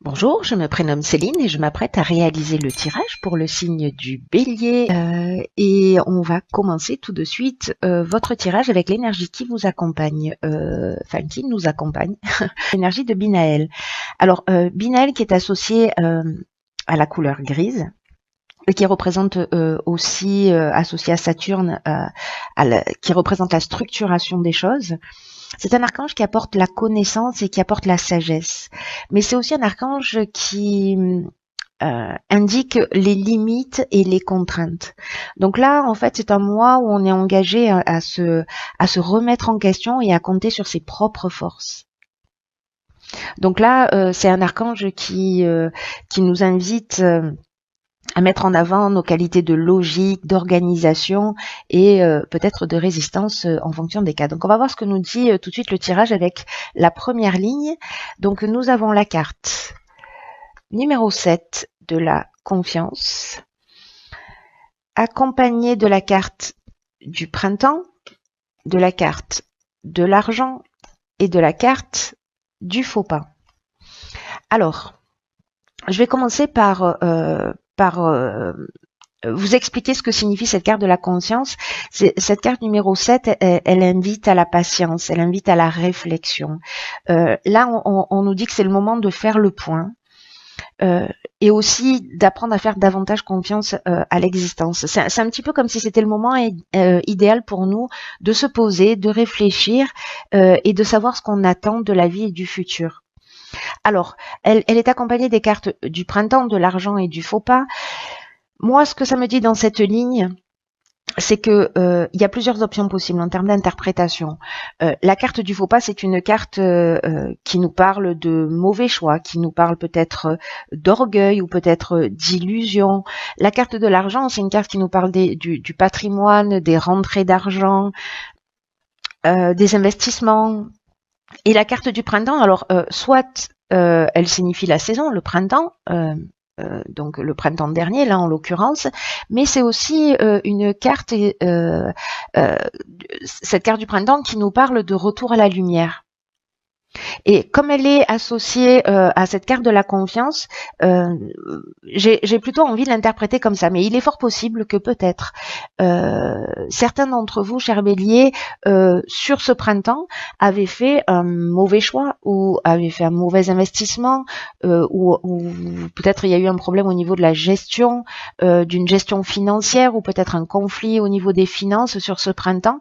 Bonjour, je me prénomme Céline et je m'apprête à réaliser le tirage pour le signe du Bélier. Et on va commencer tout de suite votre tirage avec l'énergie qui vous accompagne, qui nous accompagne, l'énergie de Binaël. Alors, Binaël qui est associé à la couleur grise, et qui représente aussi, associé à Saturne, qui représente la structuration des choses. C'est un archange qui apporte la connaissance et qui apporte la sagesse. Mais c'est aussi un archange qui indique les limites et les contraintes. Donc là, en fait, c'est un mois où on est engagé à se remettre en question et à compter sur ses propres forces. Donc là, c'est un archange qui nous invite à mettre en avant nos qualités de logique, d'organisation et peut-être de résistance en fonction des cas. Donc on va voir ce que nous dit tout de suite le tirage avec la première ligne. Donc nous avons la carte numéro 7 de la confiance, accompagnée de la carte du printemps, de la carte de l'argent et de la carte du faux pas. Alors, je vais commencer par vous expliquer ce que signifie cette carte de la conscience. Cette carte numéro 7, elle invite à la patience, elle invite à la réflexion. Là, on nous dit que c'est le moment de faire le point et aussi d'apprendre à faire davantage confiance à l'existence. C'est un petit peu comme si c'était le moment idéal pour nous de se poser, de réfléchir et de savoir ce qu'on attend de la vie et du futur. Alors, elle est accompagnée des cartes du printemps, de l'argent et du faux pas. Moi, ce que ça me dit dans cette ligne, c'est que il y a plusieurs options possibles en termes d'interprétation. La carte du faux pas, c'est une carte qui nous parle de mauvais choix, qui nous parle peut-être d'orgueil ou peut-être d'illusion. La carte de l'argent, c'est une carte qui nous parle du patrimoine, des rentrées d'argent, des investissements. Et la carte du printemps, alors soit elle signifie la saison, le printemps, donc le printemps dernier, là en l'occurrence, mais c'est aussi une carte, cette carte du printemps qui nous parle de retour à la lumière. Et comme elle est associée à cette carte de la confiance, j'ai plutôt envie de l'interpréter comme ça. Mais il est fort possible que peut-être certains d'entre vous, chers béliers, sur ce printemps, avaient fait un mauvais choix ou avaient fait un mauvais investissement ou peut-être il y a eu un problème au niveau de la gestion, d'une gestion financière ou peut-être un conflit au niveau des finances sur ce printemps.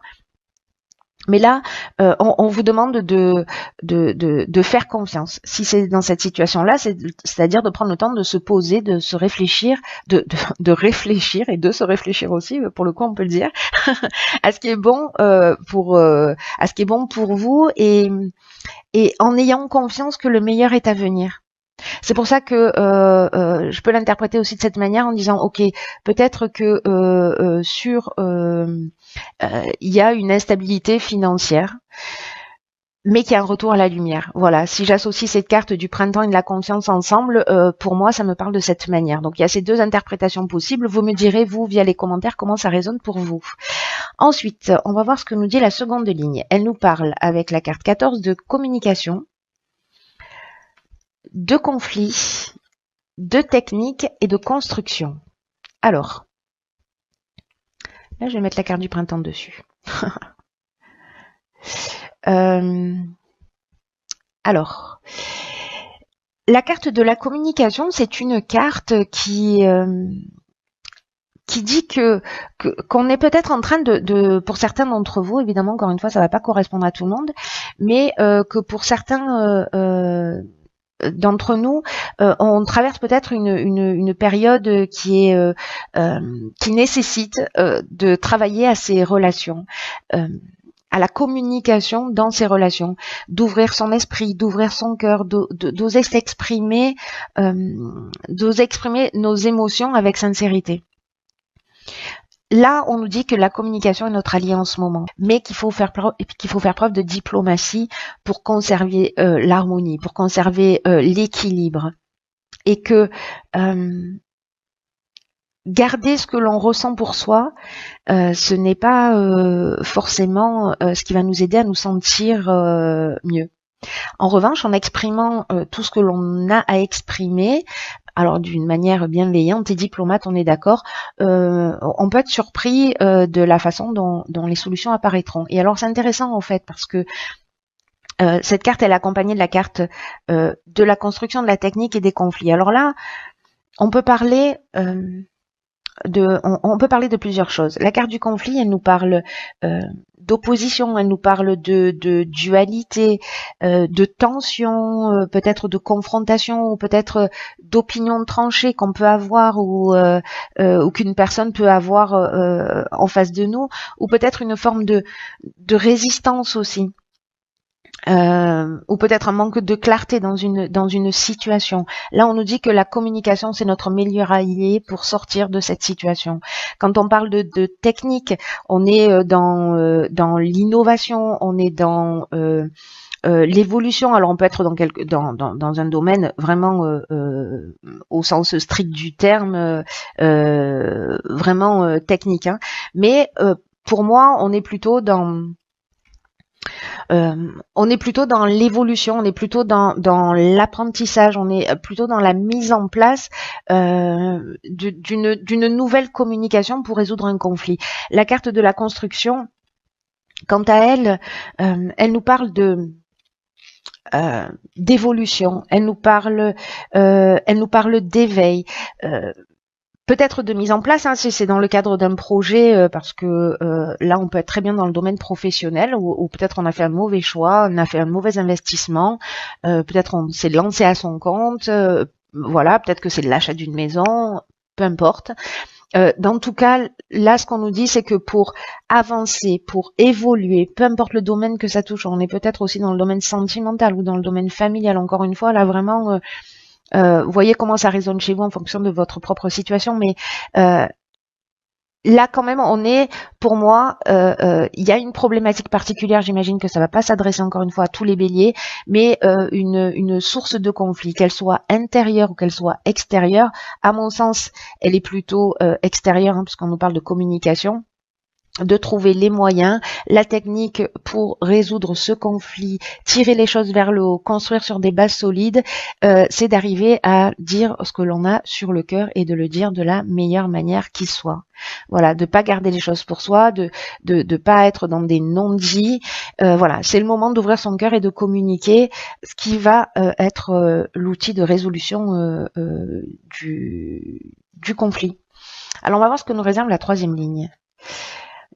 Mais là, on vous demande de faire confiance. Si c'est dans cette situation-là, c'est-à-dire de prendre le temps de se poser, de se réfléchir, de réfléchir et de se réfléchir aussi, pour le coup, on peut le dire, à ce qui est bon à ce qui est bon pour vous et en ayant confiance que le meilleur est à venir. C'est pour ça que je peux l'interpréter aussi de cette manière en disant ok, peut-être que il y a une instabilité financière, mais qu'il y a un retour à la lumière. Voilà, si j'associe cette carte du printemps et de la confiance ensemble, pour moi, ça me parle de cette manière. Donc, il y a ces deux interprétations possibles. Vous me direz, vous, via les commentaires, comment ça résonne pour vous. Ensuite, on va voir ce que nous dit la seconde ligne. Elle nous parle, avec la carte 14, de communication, de conflit, de technique et de construction. Alors, là, je vais mettre la carte du printemps dessus. Alors, la carte de la communication, c'est une carte qui dit qu'on est peut-être en train pour certains d'entre vous, évidemment, encore une fois, ça va pas correspondre à tout le monde, mais que pour certains d'entre nous, on traverse peut-être une période qui nécessite de travailler à ces relations. À la communication dans ces relations, d'ouvrir son esprit, d'ouvrir son cœur, d'oser s'exprimer, d'oser exprimer nos émotions avec sincérité. Là, on nous dit que la communication est notre allié en ce moment, mais qu'il faut faire preuve de diplomatie pour conserver l'harmonie, pour conserver l'équilibre, et que garder ce que l'on ressent pour soi, ce n'est pas forcément ce qui va nous aider à nous sentir mieux. En revanche, en exprimant tout ce que l'on a à exprimer, alors d'une manière bienveillante et diplomate, on est d'accord, on peut être surpris de la façon dont les solutions apparaîtront. Et alors c'est intéressant en fait parce que cette carte elle est accompagnée de la carte de la construction, de la technique et des conflits. Alors là, on peut parler on peut parler de plusieurs choses. La carte du conflit, elle nous parle d'opposition, elle nous parle de dualité, de tension, peut-être de confrontation, ou peut-être d'opinion tranchée qu'on peut avoir ou qu'une personne peut avoir en face de nous, ou peut-être une forme de résistance aussi. Ou peut-être un manque de clarté dans une situation. Là, on nous dit que la communication, c'est notre meilleur allié pour sortir de cette situation. Quand on parle de technique, on est dans l'innovation, on est dans l'évolution. Alors, on peut être dans un domaine vraiment au sens strict du terme, vraiment technique. Hein. Mais pour moi, on est plutôt dans l'évolution, on est plutôt dans l'apprentissage, on est plutôt dans la mise en place d'une nouvelle communication pour résoudre un conflit. La carte de la construction, quant à elle, elle nous parle d'évolution, elle nous parle d'éveil. Peut-être de mise en place, hein, si c'est dans le cadre d'un projet, parce que là, on peut être très bien dans le domaine professionnel, ou peut-être on a fait un mauvais choix, on a fait un mauvais investissement, peut-être on s'est lancé à son compte, voilà, peut-être que c'est l'achat d'une maison, peu importe. Dans tout cas, là, ce qu'on nous dit, c'est que pour avancer, pour évoluer, peu importe le domaine que ça touche, on est peut-être aussi dans le domaine sentimental ou dans le domaine familial, encore une fois, là, vraiment... vous voyez comment ça résonne chez vous en fonction de votre propre situation, mais là quand même on est, pour moi, il y a une problématique particulière, j'imagine que ça va pas s'adresser encore une fois à tous les béliers, mais une source de conflit, qu'elle soit intérieure ou qu'elle soit extérieure, à mon sens elle est plutôt extérieure, hein, puisqu'on nous parle de communication, de trouver les moyens, la technique pour résoudre ce conflit, tirer les choses vers le haut, construire sur des bases solides, c'est d'arriver à dire ce que l'on a sur le cœur et de le dire de la meilleure manière qui soit. Voilà, de pas garder les choses pour soi, de pas être dans des non-dits. Voilà, c'est le moment d'ouvrir son cœur et de communiquer, ce qui va être l'outil de résolution du conflit. Alors on va voir ce que nous réserve la troisième ligne.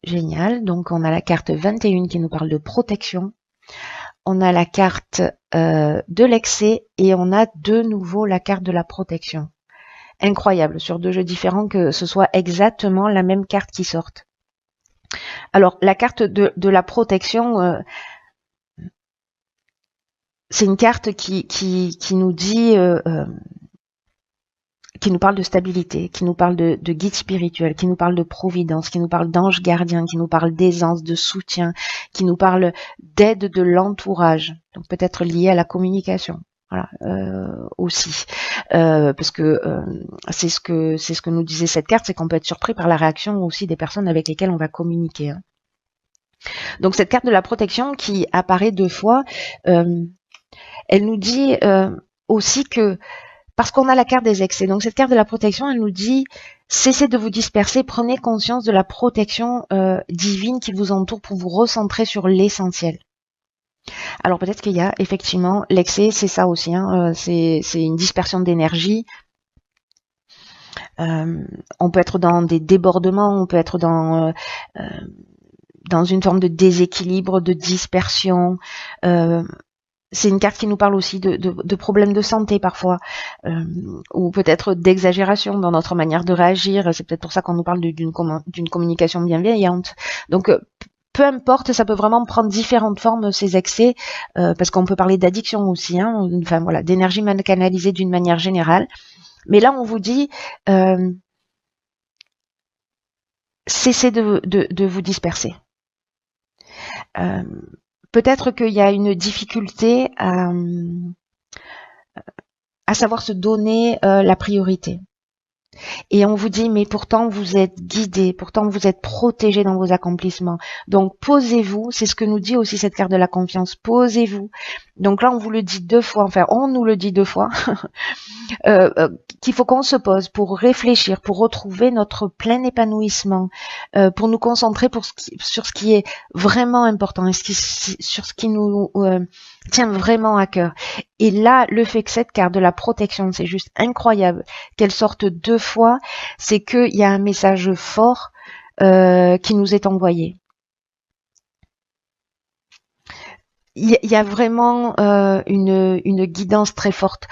Génial, donc on a la carte 21 qui nous parle de protection, on a la carte de l'excès et on a de nouveau la carte de la protection. Incroyable, sur deux jeux différents que ce soit exactement la même carte qui sorte. Alors la carte de la protection, c'est une carte qui nous dit... qui nous parle de stabilité, qui nous parle de guide spirituel, qui nous parle de providence, qui nous parle d'ange gardien, qui nous parle d'aisance, de soutien, qui nous parle d'aide de l'entourage, donc peut-être lié à la communication. Voilà, aussi, parce que c'est ce que nous disait cette carte, c'est qu'on peut être surpris par la réaction aussi des personnes avec lesquelles on va communiquer. Hein. Donc cette carte de la protection qui apparaît deux fois, elle nous dit aussi que parce qu'on a la carte des excès. Donc cette carte de la protection, elle nous dit cessez de vous disperser, prenez conscience de la protection divine qui vous entoure pour vous recentrer sur l'essentiel. Alors peut-être qu'il y a effectivement l'excès, c'est ça aussi, hein, c'est une dispersion d'énergie. On peut être dans des débordements, on peut être dans une forme de déséquilibre, de dispersion. C'est une carte qui nous parle aussi de problèmes de santé parfois, ou peut-être d'exagération dans notre manière de réagir. C'est peut-être pour ça qu'on nous parle d'une communication bienveillante. Donc, peu importe, ça peut vraiment prendre différentes formes, ces excès, parce qu'on peut parler d'addiction aussi, hein, enfin voilà, d'énergie mal canalisée d'une manière générale. Mais là, on vous dit, cessez de vous disperser. Peut-être qu'il y a une difficulté à savoir se donner la priorité. Et on vous dit, mais pourtant vous êtes guidé, pourtant vous êtes protégé dans vos accomplissements. Donc posez-vous, c'est ce que nous dit aussi cette carte de la confiance, posez-vous. Donc là on vous le dit 2 fois, enfin on nous le dit 2 fois, qu'il faut qu'on se pose pour réfléchir, pour retrouver notre plein épanouissement, pour nous concentrer sur ce qui est vraiment important et sur ce qui nous tient vraiment à cœur. Et là, le fait que cette carte de la protection, c'est juste incroyable, qu'elle sorte 2 fois, c'est qu'il y a un message fort qui nous est envoyé. Il y a vraiment une guidance très forte.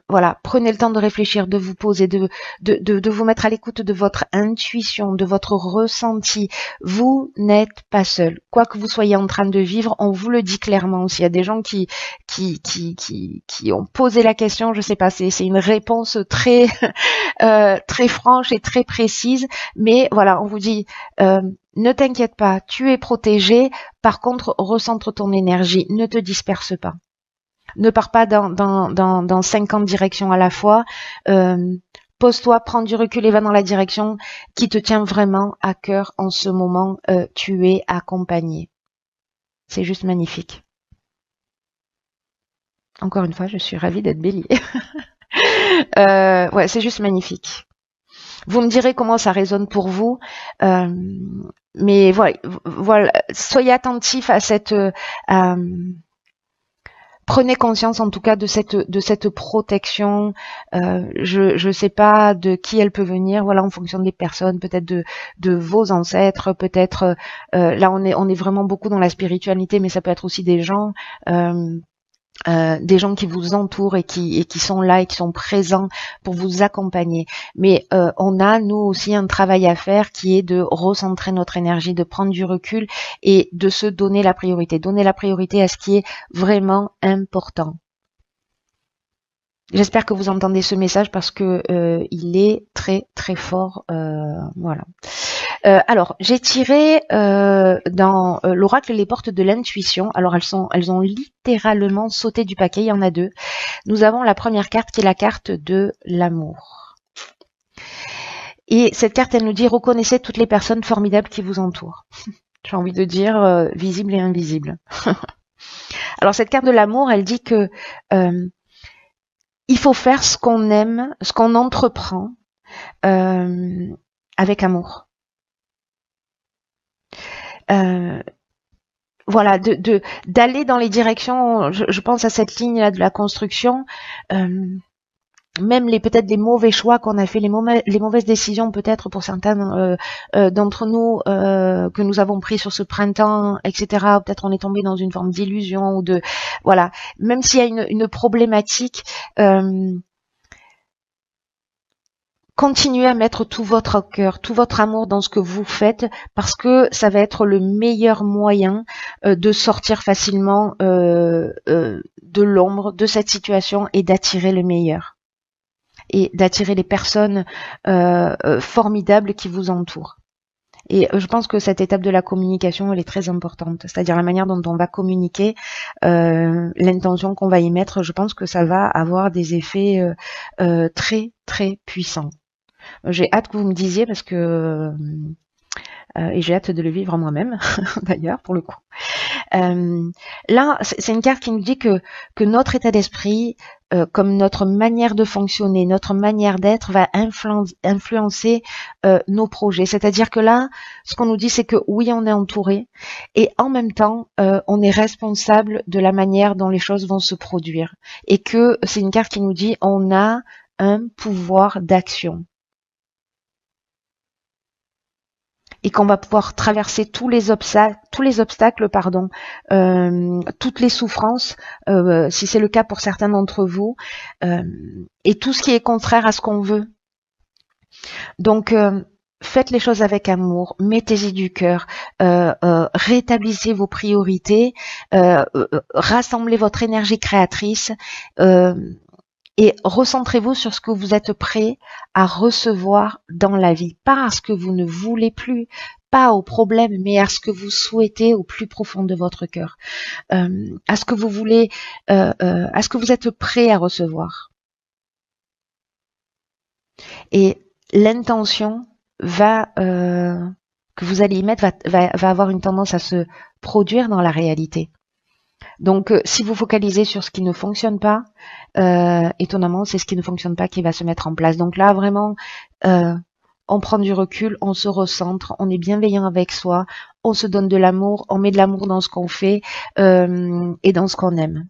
Voilà, prenez le temps de réfléchir, de vous poser, de vous mettre à l'écoute de votre intuition, de votre ressenti. Vous n'êtes pas seul. Quoi que vous soyez en train de vivre, on vous le dit clairement aussi. Il y a des gens qui ont posé la question, je sais pas, c'est une réponse très très franche et très précise, mais voilà, on vous dit ne t'inquiète pas, tu es protégé. Par contre, recentre ton énergie, ne te disperse pas. Ne pars pas dans 50 directions à la fois. Pose-toi, prends du recul et va dans la direction qui te tient vraiment à cœur en ce moment. Tu es accompagné. C'est juste magnifique. Encore une fois, je suis ravie d'être bélier. Ouais, c'est juste magnifique. Vous me direz comment ça résonne pour vous, mais voilà, soyez attentifs à cette, prenez conscience en tout cas de cette protection. Je sais pas de qui elle peut venir, voilà, en fonction des personnes, peut-être de vos ancêtres, peut-être là on est vraiment beaucoup dans la spiritualité, mais ça peut être aussi des gens. Des gens qui vous entourent et qui sont là et qui sont présents pour vous accompagner. Mais on a, nous aussi, un travail à faire qui est de recentrer notre énergie, de prendre du recul et de se donner la priorité. Donner la priorité à ce qui est vraiment important. J'espère que vous entendez ce message parce que il est très très fort. Voilà. Alors, j'ai tiré dans l'oracle les portes de l'intuition. Alors, elles ont littéralement sauté du paquet. Il y en a 2. Nous avons la première carte qui est la carte de l'amour. Et cette carte, elle nous dit reconnaissez toutes les personnes formidables qui vous entourent. J'ai envie de dire visibles et invisibles. Alors, cette carte de l'amour, elle dit que il faut faire ce qu'on aime, ce qu'on entreprend avec amour. Voilà, d'aller dans les directions, je pense à cette ligne-là de la construction, même peut-être les mauvais choix qu'on a fait, les mauvaises décisions peut-être pour certains d'entre nous que nous avons pris sur ce printemps, etc. Peut-être on est tombé dans une forme d'illusion ou de voilà. Même s'il y a une problématique, continuez à mettre tout votre cœur, tout votre amour dans ce que vous faites parce que ça va être le meilleur moyen de sortir facilement de l'ombre de cette situation et d'attirer le meilleur et d'attirer les personnes formidables qui vous entourent. Et je pense que cette étape de la communication, elle est très importante. C'est-à-dire la manière dont on va communiquer, l'intention qu'on va y mettre, je pense que ça va avoir des effets très, très puissants. J'ai hâte que vous me disiez parce que et j'ai hâte de le vivre moi-même d'ailleurs pour le coup. Là, c'est une carte qui nous dit que notre état d'esprit, comme notre manière de fonctionner, notre manière d'être va influencer nos projets. C'est-à-dire que là, ce qu'on nous dit, c'est que oui, on est entouré et en même temps, on est responsable de la manière dont les choses vont se produire. Et que c'est une carte qui nous dit on a un pouvoir d'action. Et qu'on va pouvoir traverser tous les obstacles, toutes les souffrances, si c'est le cas pour certains d'entre vous, et tout ce qui est contraire à ce qu'on veut. Donc, faites les choses avec amour, mettez-y du cœur, rétablissez vos priorités, rassemblez votre énergie créatrice, et recentrez-vous sur ce que vous êtes prêt à recevoir dans la vie. Pas à ce que vous ne voulez plus, pas au problème, mais à ce que vous souhaitez au plus profond de votre cœur. À ce que vous voulez, à ce que vous êtes prêt à recevoir. Et l'intention que vous allez y mettre va avoir une tendance à se produire dans la réalité. Donc, si vous focalisez sur ce qui ne fonctionne pas, étonnamment, c'est ce qui ne fonctionne pas qui va se mettre en place. Donc là, vraiment, on prend du recul, on se recentre, on est bienveillant avec soi, on se donne de l'amour, on met de l'amour dans ce qu'on fait et dans ce qu'on aime.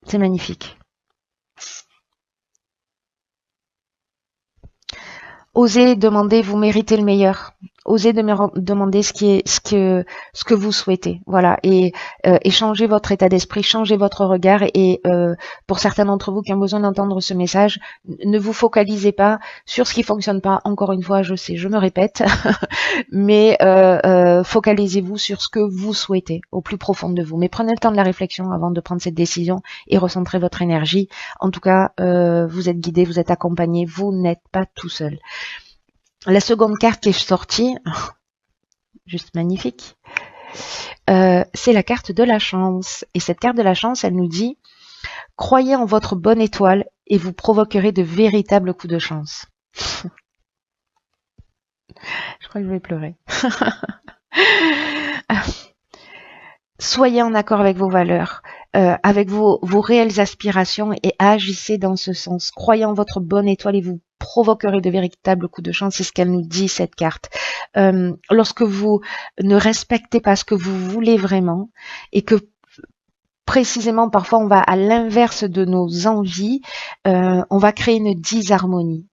C'est magnifique. Osez demander, vous méritez le meilleur. Osez demander ce que vous souhaitez, voilà, et changez votre état d'esprit, changez votre regard. Et pour certains d'entre vous qui ont besoin d'entendre ce message, ne vous focalisez pas sur ce qui fonctionne pas. Encore une fois, je sais, je me répète, mais focalisez-vous sur ce que vous souhaitez au plus profond de vous. Mais prenez le temps de la réflexion avant de prendre cette décision et recentrez votre énergie. En tout cas, vous êtes guidé, vous êtes accompagné, vous n'êtes pas tout seul. La seconde carte qui est sortie, juste magnifique, c'est la carte de la chance. Et cette carte de la chance, elle nous dit « Croyez en votre bonne étoile et vous provoquerez de véritables coups de chance. » Je crois que je vais pleurer. Soyez en accord avec vos valeurs, avec vos réelles aspirations et agissez dans ce sens. Croyez en votre bonne étoile et vous provoquerez de véritables coups de chance. C'est ce qu'elle nous dit, cette carte. Lorsque vous ne respectez pas ce que vous voulez vraiment et que précisément parfois on va à l'inverse de nos envies, on va créer une disharmonie.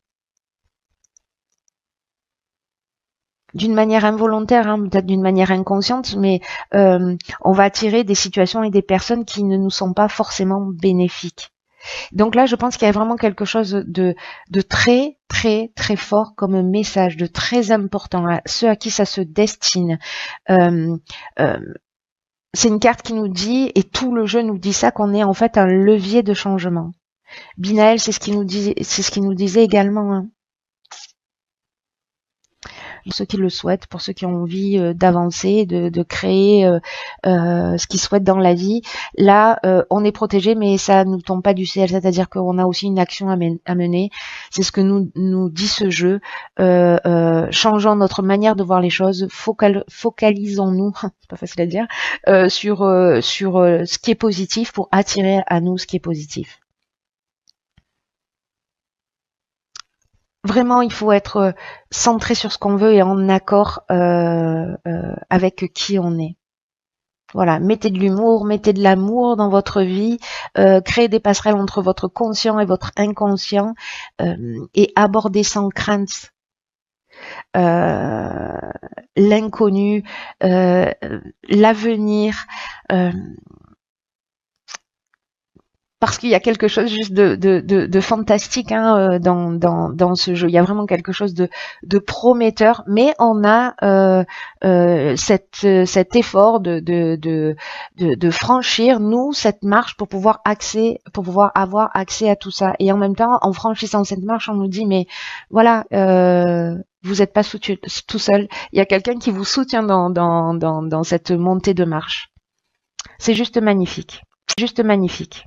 D'une manière involontaire, hein, peut-être d'une manière inconsciente, mais on va attirer des situations et des personnes qui ne nous sont pas forcément bénéfiques. Donc là, je pense qu'il y a vraiment quelque chose de très, très, très fort comme message, de très important à ceux à qui ça se destine. C'est une carte qui nous dit, et tout le jeu nous dit ça, qu'on est en fait un levier de changement. Binaël, c'est ce qu'il nous disait également. Hein. Pour ceux qui le souhaitent, pour ceux qui ont envie d'avancer, de créer ce qu'ils souhaitent dans la vie. Là, on est protégé, mais ça ne nous tombe pas du ciel, c'est-à-dire qu'on a aussi une action à mener. C'est ce que nous dit ce jeu. Changeons notre manière de voir les choses, focalisons-nous, c'est pas facile à dire, sur ce qui est positif pour attirer à nous ce qui est positif. Vraiment, il faut être centré sur ce qu'on veut et en accord avec qui on est. Voilà, mettez de l'humour, mettez de l'amour dans votre vie, créez des passerelles entre votre conscient et votre inconscient et abordez sans crainte l'inconnu, l'avenir. Parce qu'il y a quelque chose juste de fantastique hein, dans ce jeu. Il y a vraiment quelque chose de prometteur, mais on a cet effort de franchir nous cette marche pour pouvoir avoir accès à tout ça. Et en même temps, en franchissant cette marche, on nous dit mais voilà. Vous n'êtes pas tout seul. Il y a quelqu'un qui vous soutient dans cette montée de marche. C'est juste magnifique. Juste magnifique.